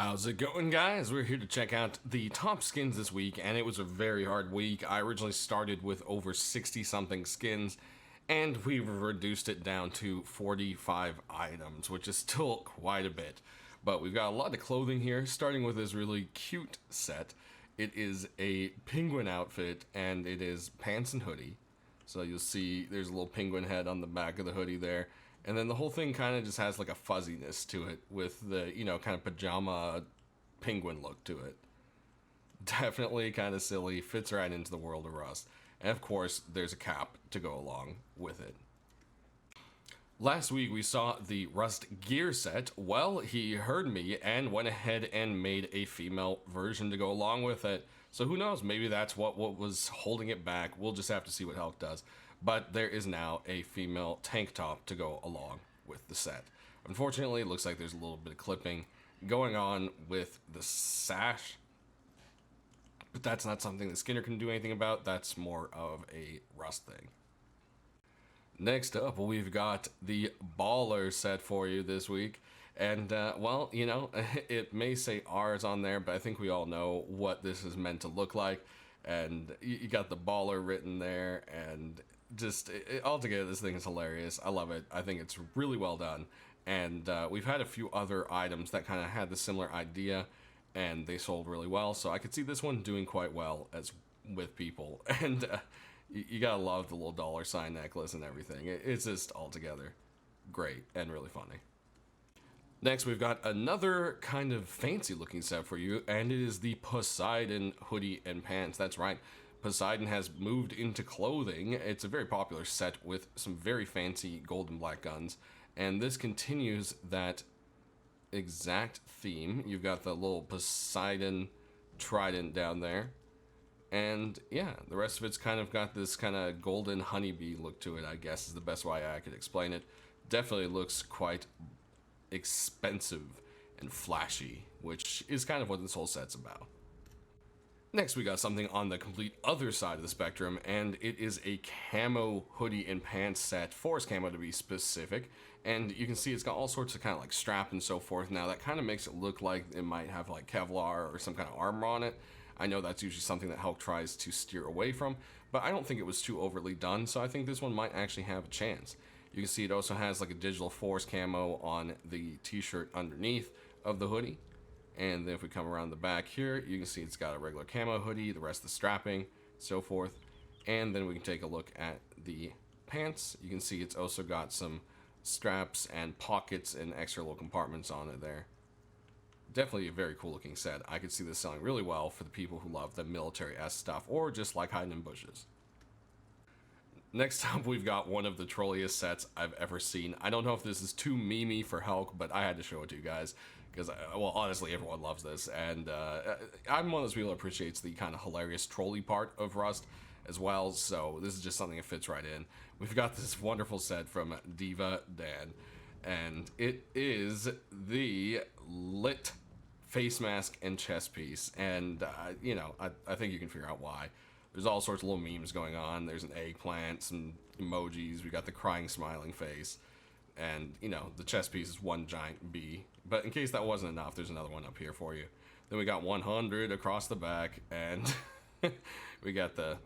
How's it going, guys? We're here to check out the top skins this week, and it was a very hard week. I originally started with over 60-something skins, and we've reduced it down to 45 items, which is still quite a bit. But we've got a lot of clothing here, starting with this really cute set. It is a penguin outfit, and it is pants and hoodie. So you'll see there's a little penguin head on the back of the hoodie there. And then the whole thing kind of just has like a fuzziness to it with the, kind of pajama penguin look to it. Definitely kind of silly, fits right into the world of Rust. And of course, there's a cap to go along with it. Last week we saw the Rust gear set. Well, he heard me and went ahead and made a female version to go along with it. So who knows, maybe that's what was holding it back. We'll just have to see what Hulk does. But there is now a female tank top to go along with the set. Unfortunately, it looks like there's a little bit of clipping going on with the sash. But that's not something the Skinner can do anything about. That's more of a Rust thing. Next up, we've got the Baller set for you this week. And, well, it may say ours on there, but I think we all know what this is meant to look like. And you got the Baller written there, and just altogether, this thing is hilarious. I love it. I think it's really well done. And we've had a few other items that kind of had the similar idea, and they sold really well. So I could see this one doing quite well as with people. And you gotta love the little $sign necklace and everything. It's just altogether great and really funny. Next, we've got another kind of fancy looking set for you, and it is the Poseidon hoodie and pants. That's right. Poseidon has moved into clothing. It's a very popular set with some very fancy gold and black guns, and this continues that exact theme. You've got the little Poseidon trident down there, and yeah, the rest of it's kind of got this kind of golden honeybee look to it, I guess is the best way I could explain it. Definitely looks quite expensive and flashy, which is kind of what this whole set's about. Next, we got something on the complete other side of the spectrum, and it is a camo hoodie and pants set, forest camo to be specific, and you can see it's got all sorts of kind of like strap and so forth. Now that kind of makes it look like it might have like Kevlar or some kind of armor on it. I know that's usually something that Hulk tries to steer away from, but I don't think it was too overly done, so I think this one might actually have a chance. You can see it also has like a digital forest camo on the t-shirt underneath of the hoodie. And then if we come around the back here, you can see it's got a regular camo hoodie, the rest of the strapping, so forth. And then we can take a look at the pants. You can see it's also got some straps and pockets and extra little compartments on it there. Definitely a very cool looking set. I could see this selling really well for the people who love the military-esque stuff or just like hiding in bushes. Next up, we've got one of the trolliest sets I've ever seen. I don't know if this is too memey for Hulk, but I had to show it to you guys because, well, honestly, everyone loves this. And I'm one of those people who appreciates the kind of hilarious trolley part of Rust as well, so this is just something that fits right in. We've got this wonderful set from Diva Dan, and it is the lit face mask and chest piece. And, I think you can figure out why. There's all sorts of little memes going on. There's an eggplant, some emojis. We got the crying, smiling face. And, the chest piece is one giant bee. But in case that wasn't enough, there's another one up here for you. Then we got 100 across the back. And we got the,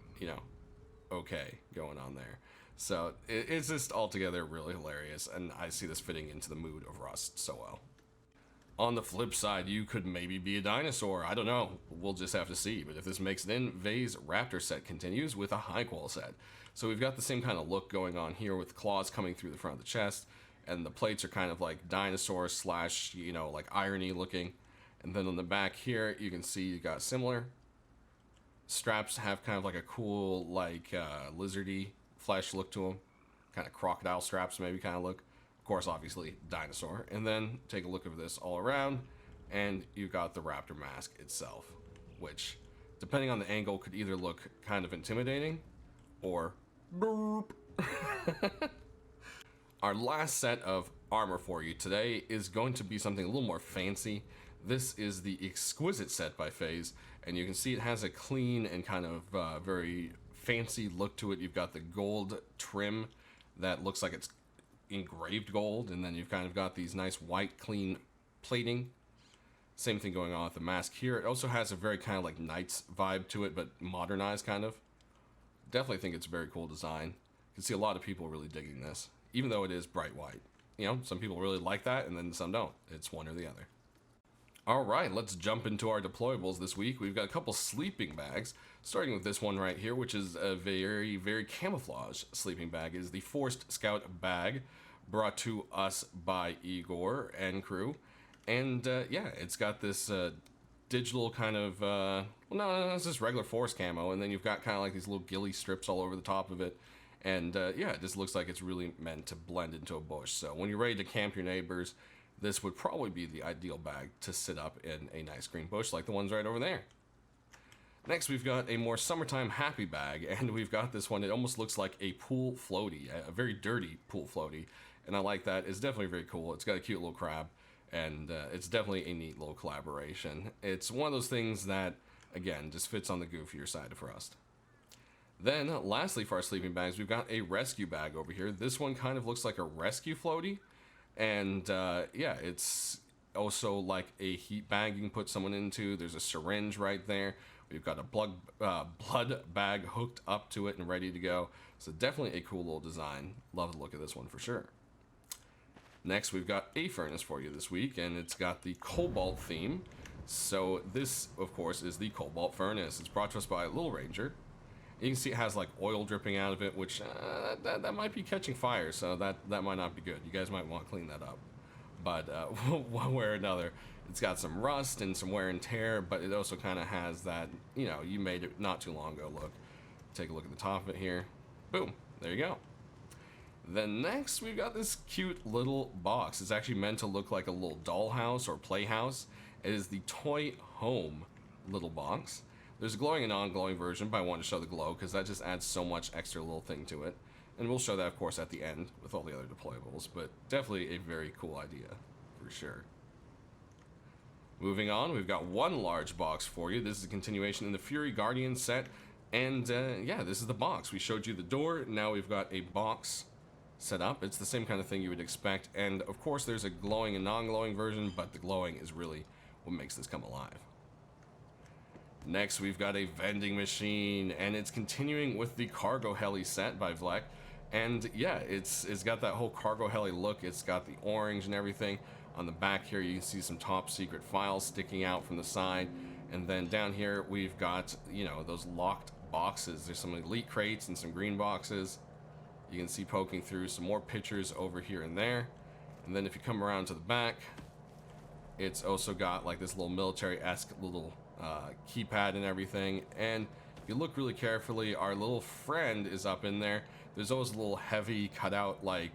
okay going on there. So it's just altogether really hilarious. And I see this fitting into the mood of Rust so well. On the flip side, you could maybe be a dinosaur. I don't know. We'll just have to see. But if this makes it in, Vay's Raptor set continues with a high-qual set. So we've got the same kind of look going on here with claws coming through the front of the chest. And the plates are kind of like dinosaur slash, like irony looking. And then on the back here, you can see you got similar. Straps have kind of like a cool, like, lizardy flesh look to them. Kind of crocodile straps maybe kind of look. Of course, obviously, dinosaur. And then take a look at this all around, and you've got the Raptor Mask itself, which, depending on the angle, could either look kind of intimidating or boop. Our last set of armor for you today is going to be something a little more fancy. This is the Exquisite Set by FaZe, and you can see it has a clean and kind of very fancy look to it. You've got the gold trim that looks like it's engraved gold, and then you've kind of got these nice white clean plating Same thing going on with the mask here. It also has a very kind of like Knights vibe to it, but modernized kind of. Definitely think it's a very cool design. You can see a lot of people really digging this, even though it is bright white. You know, some people really like that, and then some don't. It's one or the other. All right, let's jump into our deployables this week. We've got a couple sleeping bags, starting with this one right here, which is a very, very camouflage sleeping bag. It is the Forced Scout bag, brought to us by Igor and crew. And yeah, it's got this digital kind of, well, no, it's just regular forest camo, and then you've got kind of like these little ghillie strips all over the top of it. And yeah, it just looks like it's really meant to blend into a bush. So when you're ready to camp your neighbors, this would probably be the ideal bag to sit up in a nice green bush like the ones right over there. Next, we've got a more summertime happy bag, and we've got this one. It almost looks like a pool floaty, a very dirty pool floaty, and I like that. It's definitely very cool. It's got a cute little crab, and it's definitely a neat little collaboration. It's one of those things that, again, just fits on the goofier side of Rust. Then, lastly for our sleeping bags, we've got a rescue bag over here. This one kind of looks like a rescue floaty, and yeah, it's also like a heat bag you can put someone into. There's a syringe right there. We've got a blood bag hooked up to it and ready to go. So definitely a cool little design. Love the look of this one for sure. Next, we've got a furnace for you this week, and it's got the Cobalt theme. So this, of course, is the Cobalt Furnace. It's brought to us by Little Ranger. You can see it has like oil dripping out of it, which that might be catching fire, so that might not be good. You guys might want to clean that up. But one way or another, it's got some rust and some wear and tear, but it also kind of has that, you know, you made it not too long ago look. Take a look at the top of it here. Boom, there you go. Then next, we've got this cute little box. It's actually meant to look like a little dollhouse or playhouse. It is the Toy Home little box. There's a glowing and non-glowing version, but I wanted to show the glow because that just adds so much extra little thing to it. And we'll show that, of course, at the end with all the other deployables, but definitely a very cool idea, for sure. Moving on, we've got one large box for you. This is a continuation in the Fury Guardian set, and yeah, this is the box. We showed you the door, now we've got a box set up. It's the same kind of thing you would expect, and of course there's a glowing and non-glowing version, but the glowing is really what makes this come alive. Next, we've got a vending machine, and it's continuing with the Cargo Heli set by Vlek. And yeah, it's got that whole Cargo Heli look. It's got the orange and everything. On the back here, you can see some top secret files sticking out from the side. And then down here, we've got, you know, those locked boxes. There's some elite crates and some green boxes. You can see poking through some more pictures over here and there. And then if you come around to the back, it's also got like this little military-esque little keypad and everything. And if you look really carefully, our little friend is up in there. There's always a little heavy cutout like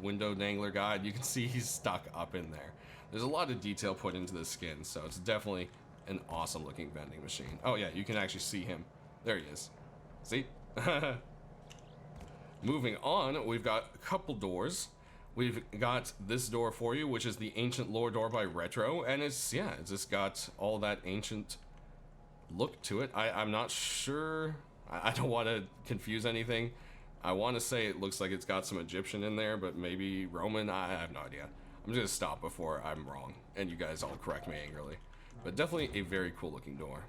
window dangler guide. You can see he's stuck up in there. There's a lot of detail put into the skin, so it's definitely an awesome looking vending machine. Oh yeah, you can actually see him. There he is. See? Moving on, we've got a couple doors. We've got this door for you, which is the Ancient Lore door by Retro, and it's just got all that ancient look to it. I'm not sure. I don't want to confuse anything. I want to say it looks like it's got some Egyptian in there, but maybe Roman. I have no idea. I'm just gonna stop before I'm wrong, and you guys all correct me angrily. But definitely a very cool looking door.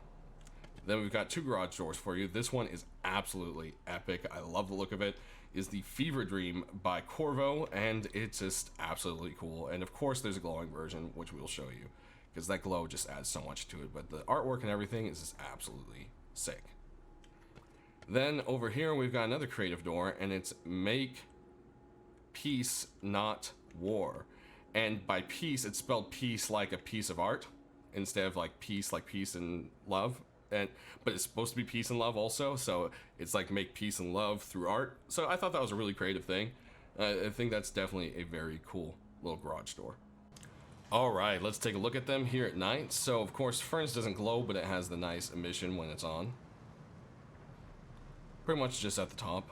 Then we've got two garage doors for you. This one is absolutely epic. I love the look of it. Is the Fever Dream by Corvo, and it's just absolutely cool. And of course there's a glowing version, which we'll show you, because that glow just adds so much to it. But the artwork and everything is just absolutely sick. Then over here we've got another creative door, and it's Make Peace Not War. And by peace, it's spelled peace like a piece of art, instead of like peace and love. But it's supposed to be peace and love also, so it's like make peace and love through art. So I thought that was a really creative thing. I think that's definitely a very cool little garage door. All right, let's take a look at them here at night. So of course, furnace doesn't glow, but it has the nice emission when it's on. Pretty much just at the top.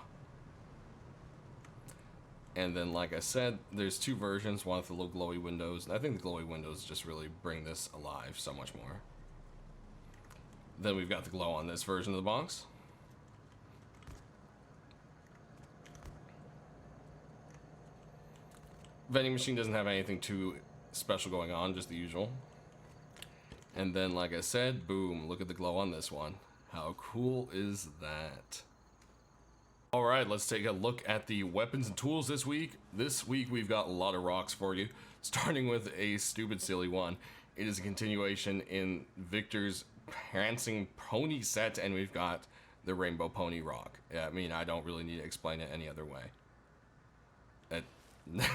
And then, like I said, there's two versions, one with the little glowy windows. I think the glowy windows just really bring this alive so much more. Then we've got the glow on this version of the box. Vending machine doesn't have anything too special going on, just the usual. And then, like I said, boom, look at the glow on this one. How cool is that? Alright, let's take a look at the weapons and tools this week. This week we've got a lot of rocks for you, starting with a stupid silly one. It is a continuation in Victor's Prancing Pony set, and we've got the Rainbow Pony Rock. I mean, I don't really need to explain it any other way.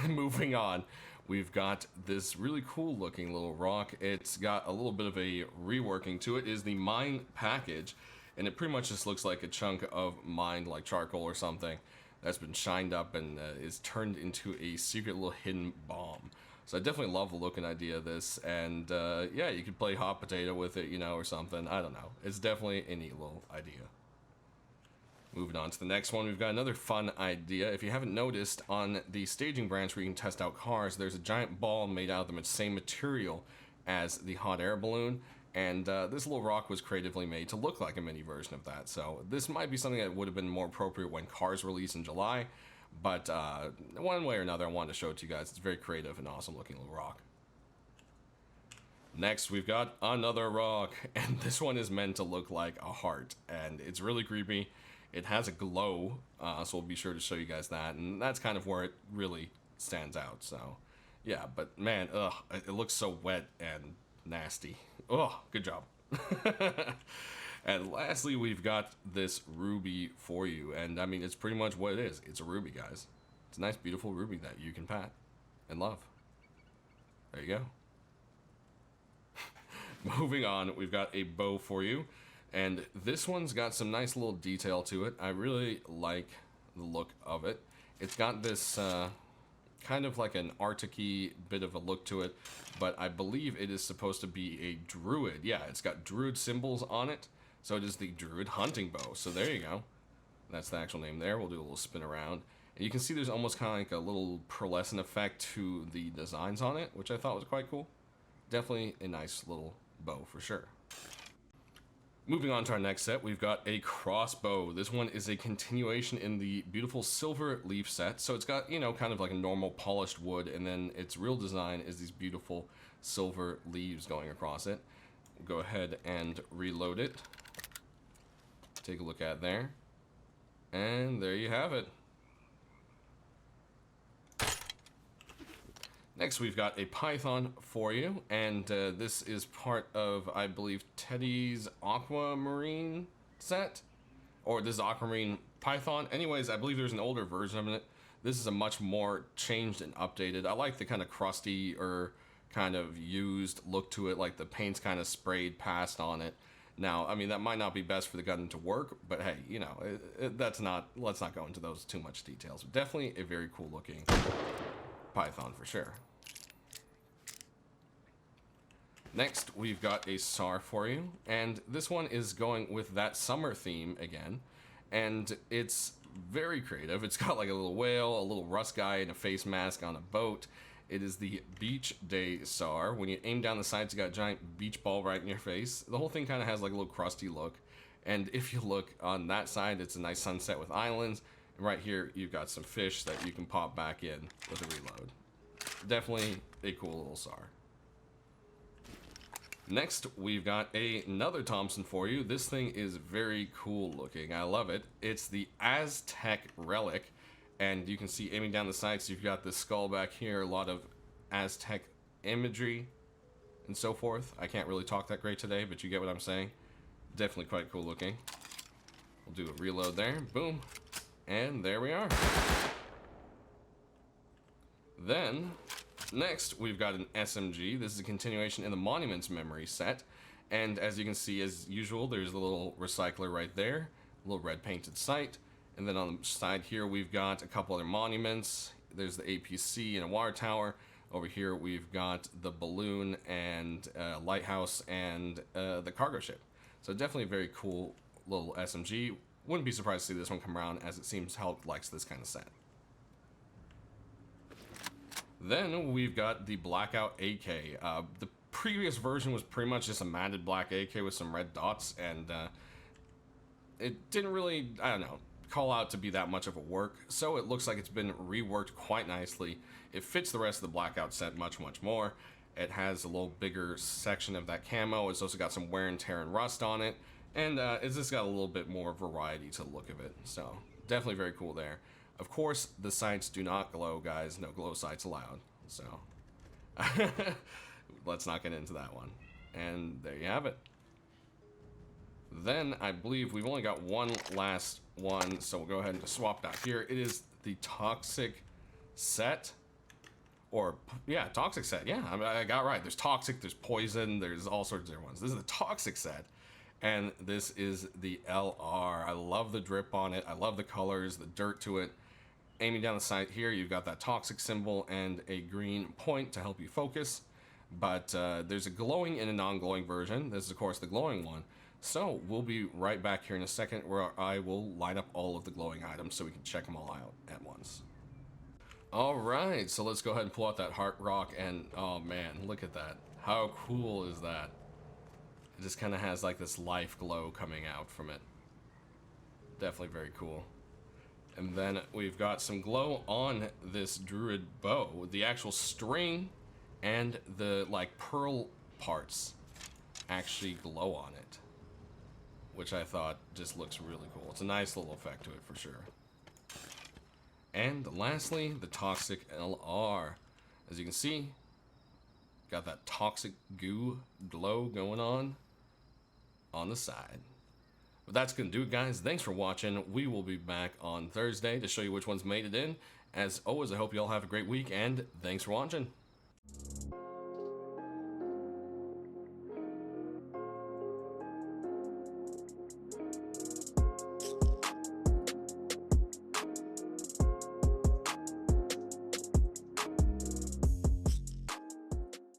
Moving on, we've got this really cool looking little rock. It's got a little bit of a reworking to it. It is the Mine package, and it pretty much just looks like a chunk of mined like charcoal or something that's been shined up and is turned into a secret little hidden bomb. So I definitely love the look and idea of this, and yeah, you could play hot potato with it, you know, or something. I don't know. It's definitely a neat little idea. Moving on to the next one, we've got another fun idea. If you haven't noticed, on the staging branch where you can test out cars, there's a giant ball made out of the same material as the hot air balloon, and this little rock was creatively made to look like a mini version of that. So this might be something that would have been more appropriate when cars release in July, but one way or another, I wanted to show it to you guys. It's a very creative and awesome looking little rock. Next, we've got another rock, and this one is meant to look like a heart, and it's really creepy. It has a glow, so we'll be sure to show you guys that, and that's kind of where it really stands out. So, yeah, but man, ugh, it looks so wet and nasty. Ugh, good job. And lastly, we've got this ruby for you, and I mean, it's pretty much what it is. It's a ruby, guys. It's a nice, beautiful ruby that you can pat and love. There you go. Moving on, we've got a bow for you. And this one's got some nice little detail to it. I really like the look of it. It's got this kind of like an Arctic-y bit of a look to it, but I believe it is supposed to be a druid. Yeah, it's got druid symbols on it, so it is the druid hunting bow. So there you go. That's the actual name there. We'll do a little spin around. And you can see there's almost kind of like a little pearlescent effect to the designs on it, which I thought was quite cool. Definitely a nice little bow for sure. Moving on to our next set, we've got a crossbow. This one is a continuation in the beautiful silver leaf set. So it's got, you know, kind of like a normal polished wood, and then its real design is these beautiful silver leaves going across it. We'll go ahead and reload it. Take a look at there. And there you have it. Next, we've got a python for you, and this is part of, I believe, Teddy's Aquamarine set, or this is Aquamarine Python. Anyways, I believe there's an older version of it. This is a much more changed and updated. I like the kind of crusty or kind of used look to it, like the paint's kind of sprayed past on it. Now, I mean, that might not be best for the gun to work, but hey, you know, let's not go into those too much details. But definitely a very cool looking python for sure. Next, we've got a SAR for you, and this one is going with that summer theme again, and it's very creative. It's got like a little whale, a little rust guy, and a face mask on a boat. It is the Beach Day SAR. When you aim down the sides, you got a giant beach ball right in your face. The whole thing kind of has like a little crusty look, and if you look on that side, it's a nice sunset with islands, and right here, you've got some fish that you can pop back in with a reload. Definitely a cool little SAR. Next, we've got another Thompson for you. This thing is very cool looking. I love it. It's the Aztec Relic, and you can see aiming down the sights, you've got this skull back here, a lot of Aztec imagery and so forth. I can't really talk that great today, but you get what I'm saying. Definitely quite cool looking. We'll do a reload there. Boom. And there we are. Then, next, we've got an SMG. This is a continuation in the Monuments Memory set. And as you can see, as usual, there's a little recycler right there, a little red painted sight. And then on the side here, we've got a couple other monuments. There's the APC and a water tower. Over here, we've got the balloon and lighthouse and the cargo ship. So definitely a very cool little SMG. Wouldn't be surprised to see this one come around, as it seems Hulk likes this kind of set. Then we've got the Blackout AK. The previous version was pretty much just a matted black AK with some red dots, and it didn't really, I don't know, call out to be that much of a work, so it looks like it's been reworked quite nicely. It fits the rest of the Blackout set much, much more, It has a little bigger section of that camo. It's also got some wear and tear and rust on it. And it's just got a little bit more variety to the look of it. So definitely very cool there. Of course, the sights do not glow, guys. No glow sights allowed. So let's not get into that one. And there you have it. Then I believe we've only got one last one, so we'll go ahead and swap that here. It is the Toxic Set. Or, yeah, Toxic Set. Yeah, I got right. There's Toxic, there's Poison, there's all sorts of different ones. This is the Toxic Set. And this is the LR. I love the drip on it. I love the colors, the dirt to it. Aiming down the sight here, you've got that Toxic symbol and a green point to help you focus. But there's a glowing and a non-glowing version. This is, of course, the glowing one. So we'll be right back here in a second where I will line up all of the glowing items so we can check them all out at once. Alright, so let's go ahead and pull out that Heart Rock, and oh man, look at that. How cool is that? It just kind of has like this life glow coming out from it. Definitely very cool. And then we've got some glow on this Druid bow. The actual string and the like pearl parts actually glow on it, which I thought just looks really cool. It's a nice little effect to it for sure. And lastly, the Toxic LR. As you can see, got that toxic goo glow going on the side. But that's gonna do it, guys. Thanks for watching. We will be back on Thursday to show you which ones made it in. As always, I hope you all have a great week, and thanks for watching.